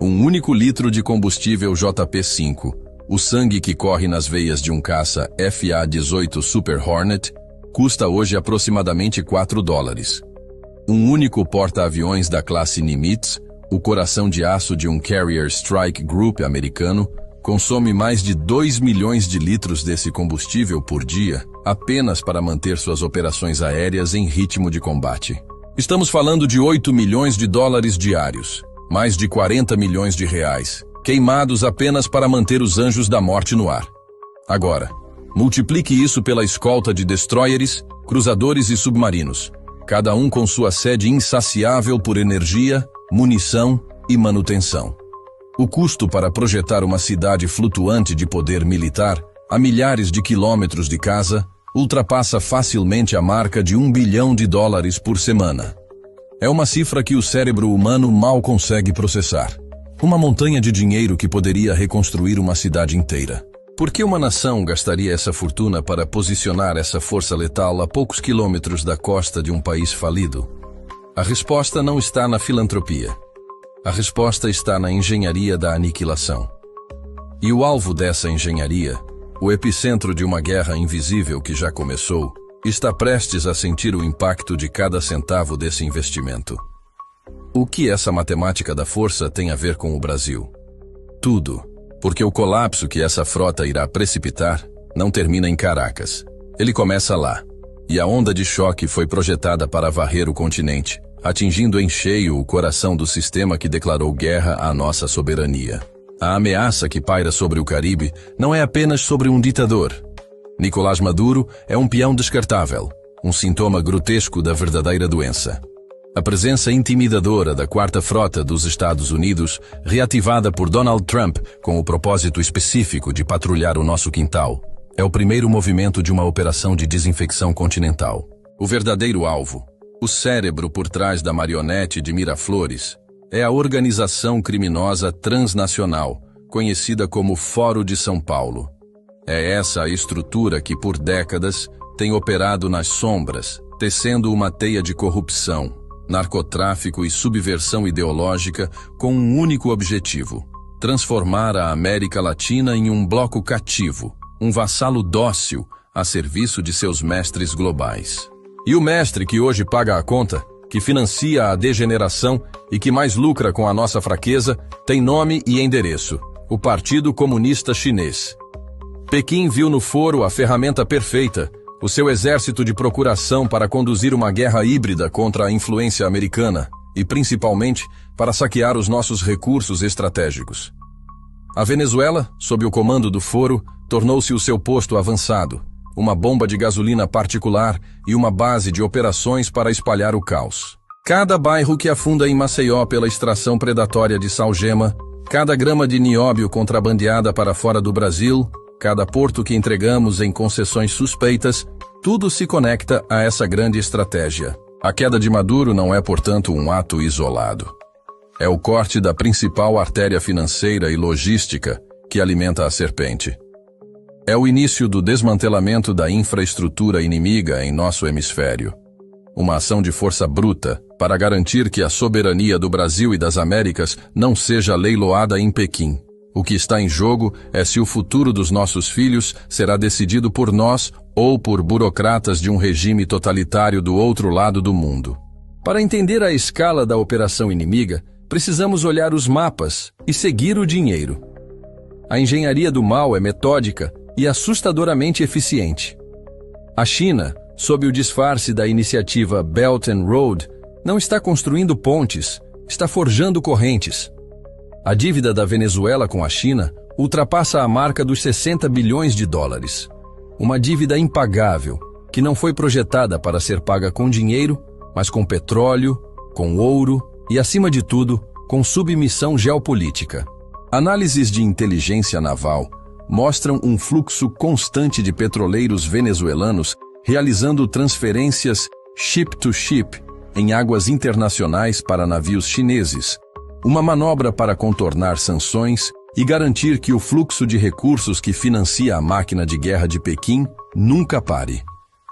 Um único litro de combustível JP-5, o sangue que corre nas veias de um caça FA-18 Super Hornet, custa hoje aproximadamente $4. Um único porta-aviões da classe Nimitz, o coração de aço de um Carrier Strike Group americano, consome mais de 2 milhões de litros desse combustível por dia, apenas para manter suas operações aéreas em ritmo de combate. Estamos falando de 8 milhões de dólares diários, mais de 40 milhões de reais, queimados apenas para manter os anjos da morte no ar. Agora, multiplique isso pela escolta de destroyers, cruzadores e submarinos, cada um com sua sede insaciável por energia, munição e manutenção. O custo para projetar uma cidade flutuante de poder militar, a milhares de quilômetros de casa, ultrapassa facilmente a marca de $1 bilhão por semana. É uma cifra que o cérebro humano mal consegue processar. Uma montanha de dinheiro que poderia reconstruir uma cidade inteira. Por que uma nação gastaria essa fortuna para posicionar essa força letal a poucos quilômetros da costa de um país falido? A resposta não está na filantropia. A resposta está na engenharia da aniquilação. E o alvo dessa engenharia, o epicentro de uma guerra invisível que já começou, está prestes a sentir o impacto de cada centavo desse investimento. O que essa matemática da força tem a ver com o Brasil? Tudo, porque o colapso que essa frota irá precipitar não termina em Caracas. Ele começa lá, e a onda de choque foi projetada para varrer o continente, atingindo em cheio o coração do sistema que declarou guerra à nossa soberania. A ameaça que paira sobre o Caribe não é apenas sobre um ditador. Nicolás Maduro é um peão descartável, um sintoma grotesco da verdadeira doença. A presença intimidadora da Quarta Frota dos Estados Unidos, reativada por Donald Trump com o propósito específico de patrulhar o nosso quintal, é o primeiro movimento de uma operação de desinfecção continental. O verdadeiro alvo, o cérebro por trás da marionete de Miraflores, é a organização criminosa transnacional, conhecida como Foro de São Paulo. É essa a estrutura que, por décadas, tem operado nas sombras, tecendo uma teia de corrupção, narcotráfico e subversão ideológica com um único objetivo: transformar a América Latina em um bloco cativo, um vassalo dócil a serviço de seus mestres globais. E o mestre que hoje paga a conta, que financia a degeneração e que mais lucra com a nossa fraqueza, tem nome e endereço: o Partido Comunista Chinês. Pequim viu no foro a ferramenta perfeita, o seu exército de procuração para conduzir uma guerra híbrida contra a influência americana e, principalmente, para saquear os nossos recursos estratégicos. A Venezuela, sob o comando do foro, tornou-se o seu posto avançado, uma bomba de gasolina particular e uma base de operações para espalhar o caos. Cada bairro que afunda em Maceió pela extração predatória de salgema, cada grama de nióbio contrabandeada para fora do Brasil, cada porto que entregamos em concessões suspeitas, tudo se conecta a essa grande estratégia. A queda de Maduro não é, portanto, um ato isolado. É o corte da principal artéria financeira e logística que alimenta a serpente. É o início do desmantelamento da infraestrutura inimiga em nosso hemisfério. Uma ação de força bruta para garantir que a soberania do Brasil e das Américas não seja leiloada em Pequim. O que está em jogo é se o futuro dos nossos filhos será decidido por nós ou por burocratas de um regime totalitário do outro lado do mundo. Para entender a escala da operação inimiga, precisamos olhar os mapas e seguir o dinheiro. A engenharia do mal é metódica e assustadoramente eficiente. A China, sob o disfarce da iniciativa Belt and Road, não está construindo pontes, está forjando correntes. A dívida da Venezuela com a China ultrapassa a marca dos $60 bilhões. Uma dívida impagável, que não foi projetada para ser paga com dinheiro, mas com petróleo, com ouro e, acima de tudo, com submissão geopolítica. Análises de inteligência naval mostram um fluxo constante de petroleiros venezuelanos realizando transferências ship-to-ship em águas internacionais para navios chineses, uma manobra para contornar sanções e garantir que o fluxo de recursos que financia a máquina de guerra de Pequim nunca pare.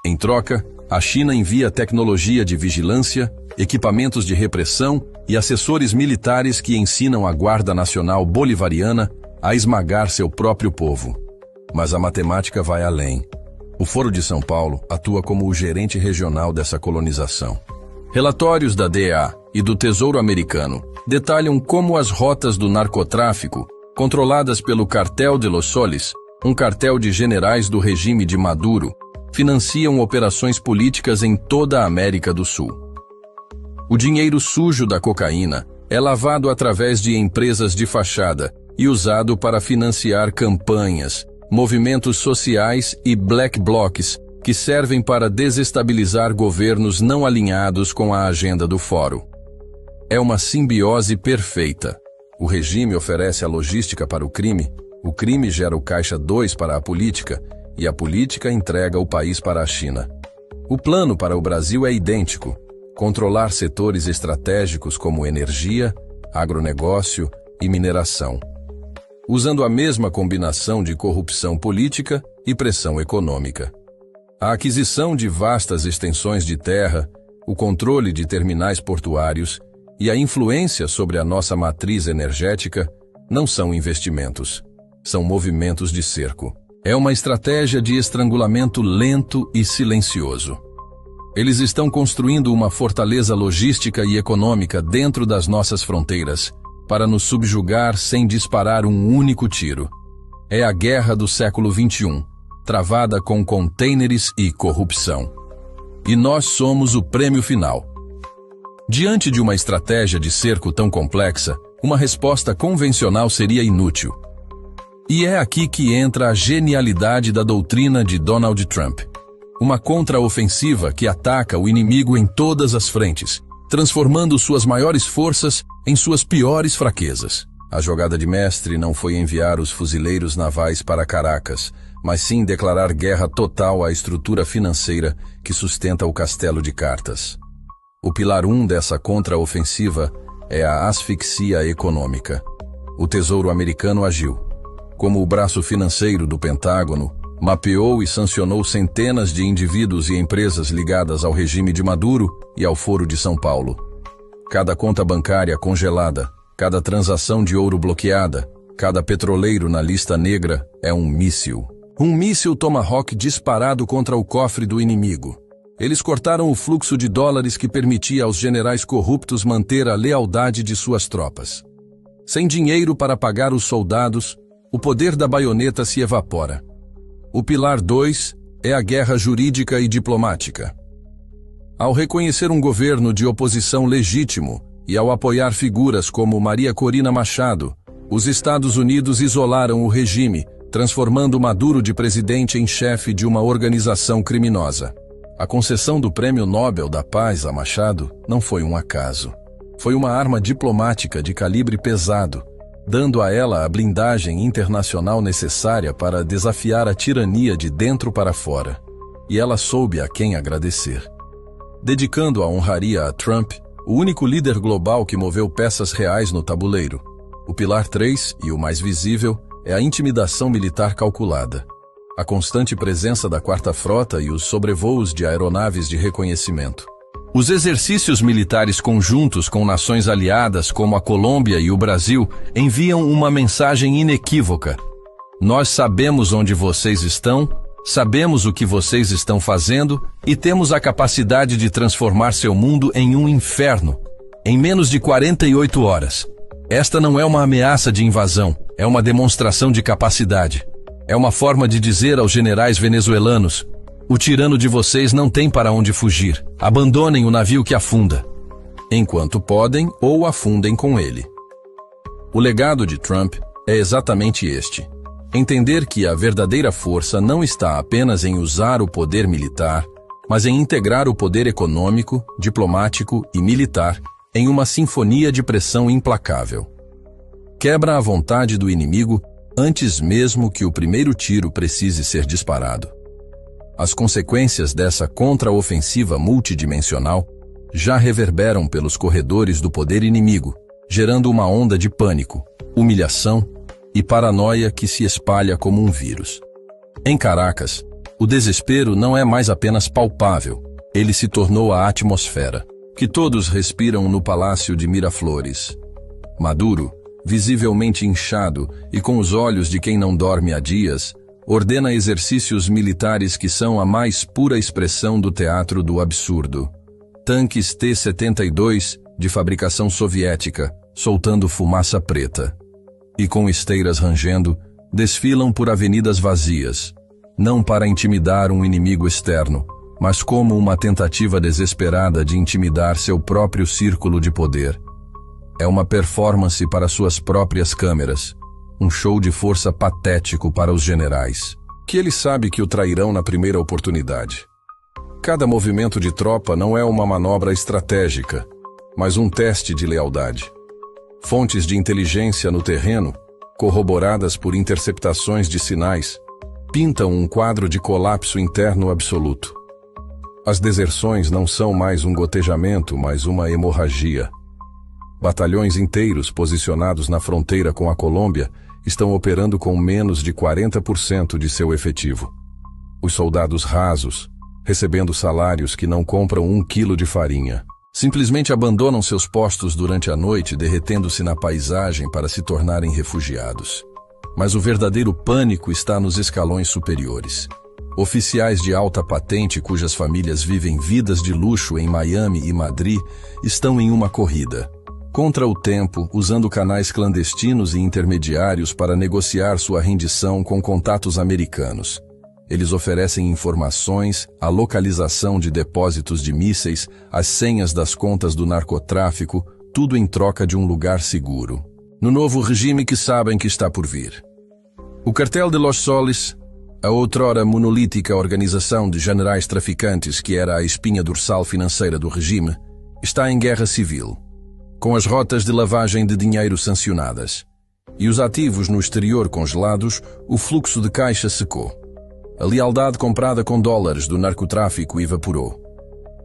Em troca, A China envia tecnologia de vigilância, equipamentos de repressão e assessores militares que ensinam a Guarda Nacional Bolivariana a esmagar seu próprio povo. Mas a matemática vai além. O Foro de São Paulo atua como o gerente regional dessa colonização. Relatórios da DEA e do Tesouro Americano detalham como as rotas do narcotráfico, controladas pelo Cartel de Los Soles, um cartel de generais do regime de Maduro, financiam operações políticas em toda a América do Sul. O dinheiro sujo da cocaína é lavado através de empresas de fachada e usado para financiar campanhas, movimentos sociais e black blocs que servem para desestabilizar governos não alinhados com a agenda do Fórum. É uma simbiose perfeita. O regime oferece a logística para o crime gera o caixa 2 para a política e a política entrega o país para a China. O plano para o Brasil é idêntico: controlar setores estratégicos como energia, agronegócio e mineração, usando a mesma combinação de corrupção política e pressão econômica. A aquisição de vastas extensões de terra, o controle de terminais portuários e a influência sobre a nossa matriz energética não são investimentos, são movimentos de cerco. É uma estratégia de estrangulamento lento e silencioso. Eles estão construindo uma fortaleza logística e econômica dentro das nossas fronteiras, para nos subjugar sem disparar um único tiro. É a guerra do século XXI, travada com contêineres e corrupção. E nós somos o prêmio final. Diante de uma estratégia de cerco tão complexa, uma resposta convencional seria inútil. E é aqui que entra a genialidade da doutrina de Donald Trump. Uma contraofensiva que ataca o inimigo em todas as frentes, transformando suas maiores forças em suas piores fraquezas. A jogada de mestre não foi enviar os fuzileiros navais para Caracas, mas sim declarar guerra total à estrutura financeira que sustenta o castelo de cartas. O pilar 1 dessa contraofensiva é a asfixia econômica. O Tesouro Americano agiu. Como o braço financeiro do Pentágono, mapeou e sancionou centenas de indivíduos e empresas ligadas ao regime de Maduro e ao Foro de São Paulo. Cada conta bancária congelada, cada transação de ouro bloqueada, cada petroleiro na lista negra é um míssil. Um míssil Tomahawk disparado contra o cofre do inimigo. Eles cortaram o fluxo de dólares que permitia aos generais corruptos manter a lealdade de suas tropas. Sem dinheiro para pagar os soldados, o poder da baioneta se evapora. O pilar 2 é a guerra jurídica e diplomática. Ao reconhecer um governo de oposição legítimo e ao apoiar figuras como Maria Corina Machado, os Estados Unidos isolaram o regime, transformando Maduro de presidente em chefe de uma organização criminosa. A concessão do Prêmio Nobel da Paz a Machado não foi um acaso. Foi uma arma diplomática de calibre pesado, dando a ela a blindagem internacional necessária para desafiar a tirania de dentro para fora. E ela soube a quem agradecer. Dedicando a honraria a Trump, o único líder global que moveu peças reais no tabuleiro. O pilar 3, e o mais visível, é a intimidação militar calculada. A constante presença da Quarta Frota e os sobrevoos de aeronaves de reconhecimento. Os exercícios militares conjuntos com nações aliadas como a Colômbia e o Brasil enviam uma mensagem inequívoca. Nós sabemos onde vocês estão, sabemos o que vocês estão fazendo e temos a capacidade de transformar seu mundo em um inferno, em menos de 48 horas. Esta não é uma ameaça de invasão, é uma demonstração de capacidade. É uma forma de dizer aos generais venezuelanos: o tirano de vocês não tem para onde fugir. Abandonem o navio que afunda. Enquanto podem, ou afundem com ele. O legado de Trump é exatamente este. Entender que a verdadeira força não está apenas em usar o poder militar, mas em integrar o poder econômico, diplomático e militar em uma sinfonia de pressão implacável. Quebra a vontade do inimigo antes mesmo que o primeiro tiro precise ser disparado. As consequências dessa contraofensiva multidimensional já reverberam pelos corredores do poder inimigo, gerando uma onda de pânico, humilhação e paranoia que se espalha como um vírus. Em Caracas, o desespero não é mais apenas palpável, Ele se tornou a atmosfera, que todos respiram no Palácio de Miraflores. Maduro, visivelmente inchado e com os olhos de quem não dorme há dias, ordena exercícios militares que são a mais pura expressão do teatro do absurdo. Tanques T-72, de fabricação soviética, soltando fumaça preta. E com esteiras rangendo, desfilam por avenidas vazias, não para intimidar um inimigo externo, mas como uma tentativa desesperada de intimidar seu próprio círculo de poder. É uma performance para suas próprias câmeras, um show de força patético para os generais, que ele sabe que o trairão na primeira oportunidade. Cada movimento de tropa não é uma manobra estratégica, mas um teste de lealdade. Fontes de inteligência no terreno, corroboradas por interceptações de sinais, pintam um quadro de colapso interno absoluto. As deserções não são mais um gotejamento, mas uma hemorragia. Batalhões inteiros posicionados na fronteira com a Colômbia estão operando com menos de 40% de seu efetivo. Os soldados rasos, recebendo salários que não compram 1 quilo de farinha, simplesmente abandonam seus postos durante a noite, derretendo-se na paisagem para se tornarem refugiados. Mas o verdadeiro pânico está nos escalões superiores. Oficiais de alta patente cujas famílias vivem vidas de luxo em Miami e Madrid estão em uma corrida contra o tempo, usando canais clandestinos e intermediários para negociar sua rendição com contatos americanos. Eles oferecem informações, a localização de depósitos de mísseis, as senhas das contas do narcotráfico, tudo em troca de um lugar seguro. No novo regime que sabem que está por vir. O Cartel de Los Soles, a outrora monolítica organização de generais traficantes que era a espinha dorsal financeira do regime, está em guerra civil, com as rotas de lavagem de dinheiro sancionadas. E os ativos no exterior congelados, o fluxo de caixa secou. A lealdade comprada com dólares do narcotráfico evaporou.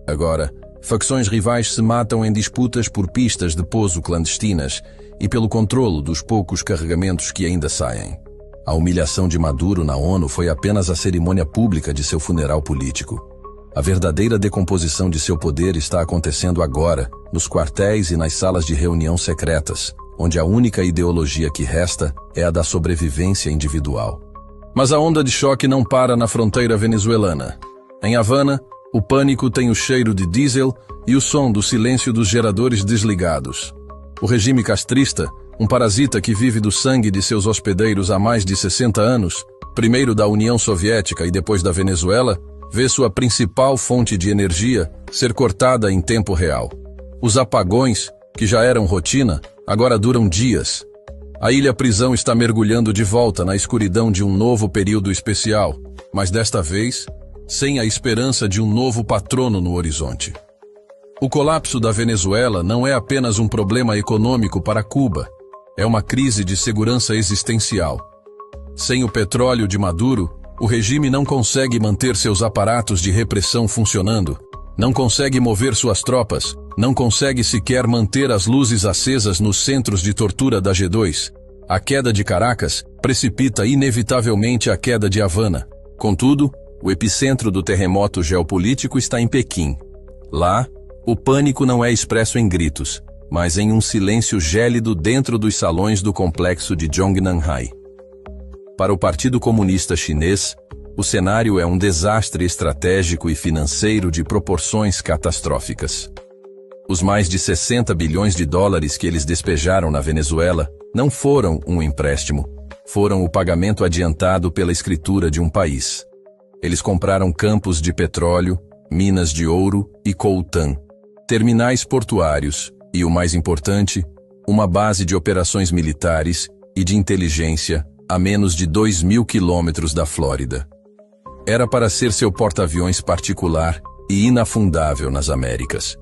Agora, facções rivais se matam em disputas por pistas de pouso clandestinas e pelo controlo dos poucos carregamentos que ainda saem. A humilhação de Maduro na ONU foi apenas a cerimônia pública de seu funeral político. A verdadeira decomposição de seu poder está acontecendo agora, nos quartéis e nas salas de reunião secretas, onde a única ideologia que resta é a da sobrevivência individual. Mas a onda de choque não para na fronteira venezuelana. Em Havana, o pânico tem o cheiro de diesel e o som do silêncio dos geradores desligados. O regime castrista, um parasita que vive do sangue de seus hospedeiros há mais de 60 anos, primeiro da União Soviética e depois da Venezuela, vê sua principal fonte de energia ser cortada em tempo real. Os apagões, que já eram rotina, agora duram dias. A ilha-prisão está mergulhando de volta na escuridão de um novo período especial, mas desta vez, sem a esperança de um novo patrono no horizonte. O colapso da Venezuela não é apenas um problema econômico para Cuba, é uma crise de segurança existencial. Sem o petróleo de Maduro, o regime não consegue manter seus aparatos de repressão funcionando, não consegue mover suas tropas, não consegue sequer manter as luzes acesas nos centros de tortura da G2. A queda de Caracas precipita inevitavelmente a queda de Havana. Contudo, o epicentro do terremoto geopolítico está em Pequim. Lá, o pânico não é expresso em gritos, mas em um silêncio gélido dentro dos salões do complexo de Zhongnanhai. Para o Partido Comunista Chinês, o cenário é um desastre estratégico e financeiro de proporções catastróficas. Os mais de 60 bilhões de dólares que eles despejaram na Venezuela não foram um empréstimo, foram o pagamento adiantado pela escritura de um país. Eles compraram campos de petróleo, minas de ouro e coltan, terminais portuários e, o mais importante, uma base de operações militares e de inteligência a menos de 2.000 quilômetros da Flórida. Era para ser seu porta-aviões particular e inafundável nas Américas.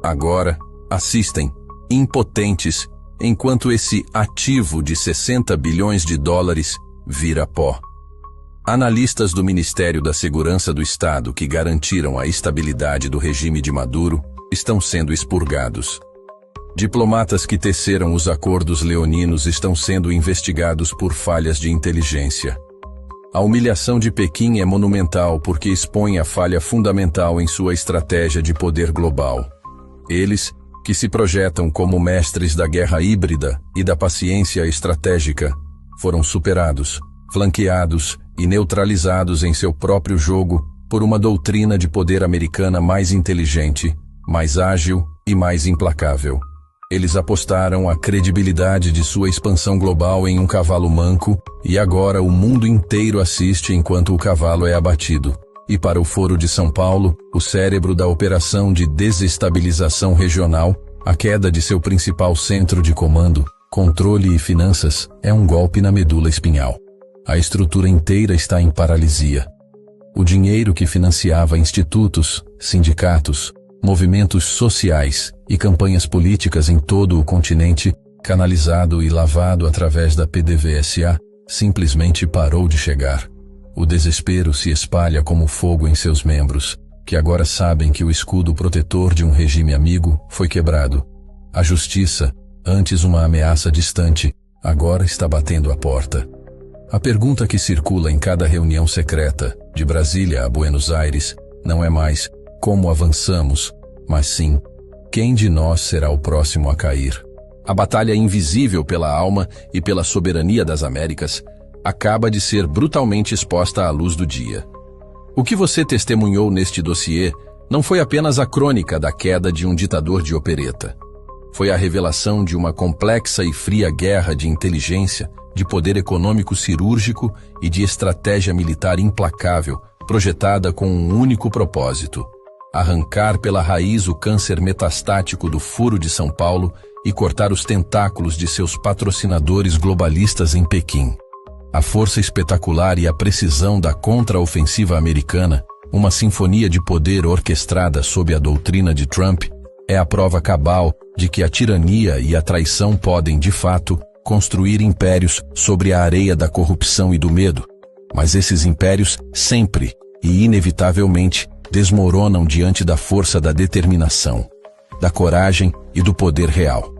Agora, assistem, impotentes, enquanto esse ativo de 60 bilhões de dólares vira pó. Analistas do Ministério da Segurança do Estado que garantiram a estabilidade do regime de Maduro estão sendo expurgados. Diplomatas que teceram os acordos leoninos estão sendo investigados por falhas de inteligência. A humilhação de Pequim é monumental porque expõe a falha fundamental em sua estratégia de poder global. Eles, que se projetam como mestres da guerra híbrida e da paciência estratégica, foram superados, flanqueados e neutralizados em seu próprio jogo por uma doutrina de poder americana mais inteligente, mais ágil e mais implacável. Eles apostaram a credibilidade de sua expansão global em um cavalo manco e agora o mundo inteiro assiste enquanto o cavalo é abatido. E para o Foro de São Paulo, o cérebro da operação de desestabilização regional, a queda de seu principal centro de comando, controle e finanças, é um golpe na medula espinhal. A estrutura inteira está em paralisia. O dinheiro que financiava institutos, sindicatos, movimentos sociais e campanhas políticas em todo o continente, canalizado e lavado através da PDVSA, simplesmente parou de chegar. O desespero se espalha como fogo em seus membros, que agora sabem que o escudo protetor de um regime amigo foi quebrado. A justiça, antes uma ameaça distante, agora está batendo à porta. A pergunta que circula em cada reunião secreta, de Brasília a Buenos Aires, não é mais como avançamos, mas sim, quem de nós será o próximo a cair? A batalha invisível pela alma e pela soberania das Américas acaba de ser brutalmente exposta à luz do dia. O que você testemunhou neste dossiê não foi apenas a crônica da queda de um ditador de opereta. Foi a revelação de uma complexa e fria guerra de inteligência, de poder econômico cirúrgico e de estratégia militar implacável, projetada com um único propósito: arrancar pela raiz o câncer metastático do Foro de São Paulo e cortar os tentáculos de seus patrocinadores globalistas em Pequim. A força espetacular e a precisão da contra-ofensiva americana, uma sinfonia de poder orquestrada sob a doutrina de Trump, é a prova cabal de que a tirania e a traição podem, de fato, construir impérios sobre a areia da corrupção e do medo. Mas esses impérios sempre e inevitavelmente desmoronam diante da força da determinação, da coragem e do poder real.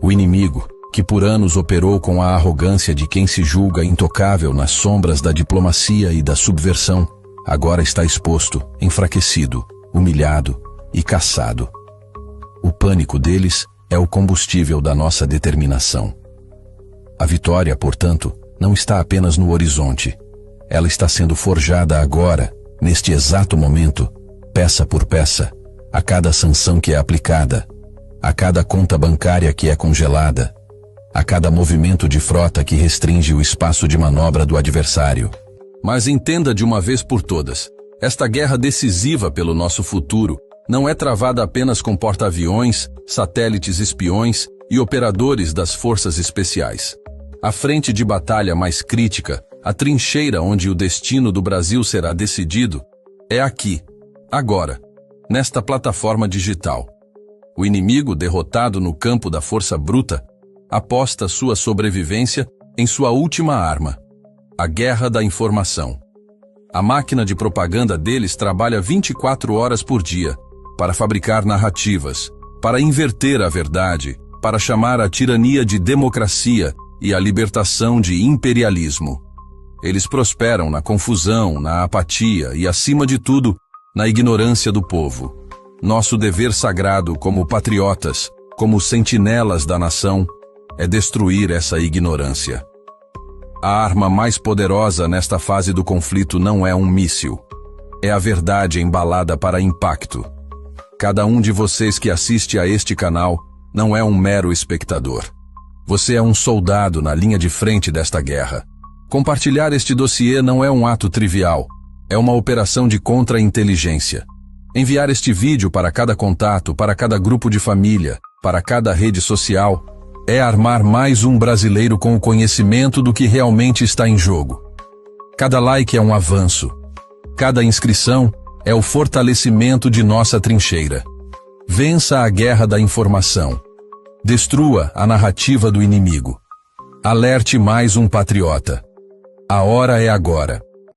O inimigo, que por anos operou com a arrogância de quem se julga intocável nas sombras da diplomacia e da subversão, agora está exposto, enfraquecido, humilhado e caçado. O pânico deles é o combustível da nossa determinação. A vitória, portanto, não está apenas no horizonte. Ela está sendo forjada agora, neste exato momento, peça por peça, a cada sanção que é aplicada, a cada conta bancária que é congelada, a cada movimento de frota que restringe o espaço de manobra do adversário. Mas entenda de uma vez por todas, esta guerra decisiva pelo nosso futuro não é travada apenas com porta-aviões, satélites espiões e operadores das forças especiais. A frente de batalha mais crítica, a trincheira onde o destino do Brasil será decidido, é aqui, agora, nesta plataforma digital. O inimigo, derrotado no campo da força bruta, aposta sua sobrevivência em sua última arma, a guerra da informação. A máquina de propaganda deles trabalha 24 horas por dia para fabricar narrativas, para inverter a verdade, para chamar a tirania de democracia e a libertação de imperialismo. Eles prosperam na confusão, na apatia e, acima de tudo, na ignorância do povo. Nosso dever sagrado como patriotas, como sentinelas da nação, é destruir essa ignorância. A arma mais poderosa nesta fase do conflito não é um míssil. É a verdade embalada para impacto. Cada um de vocês que assiste a este canal não é um mero espectador. Você é um soldado na linha de frente desta guerra. Compartilhar este dossiê não é um ato trivial. É uma operação de contra-inteligência. Enviar este vídeo para cada contato, para cada grupo de família, para cada rede social, é armar mais um brasileiro com o conhecimento do que realmente está em jogo. Cada like é um avanço. Cada inscrição é o fortalecimento de nossa trincheira. Vença a guerra da informação. Destrua a narrativa do inimigo. Alerte mais um patriota. A hora é agora.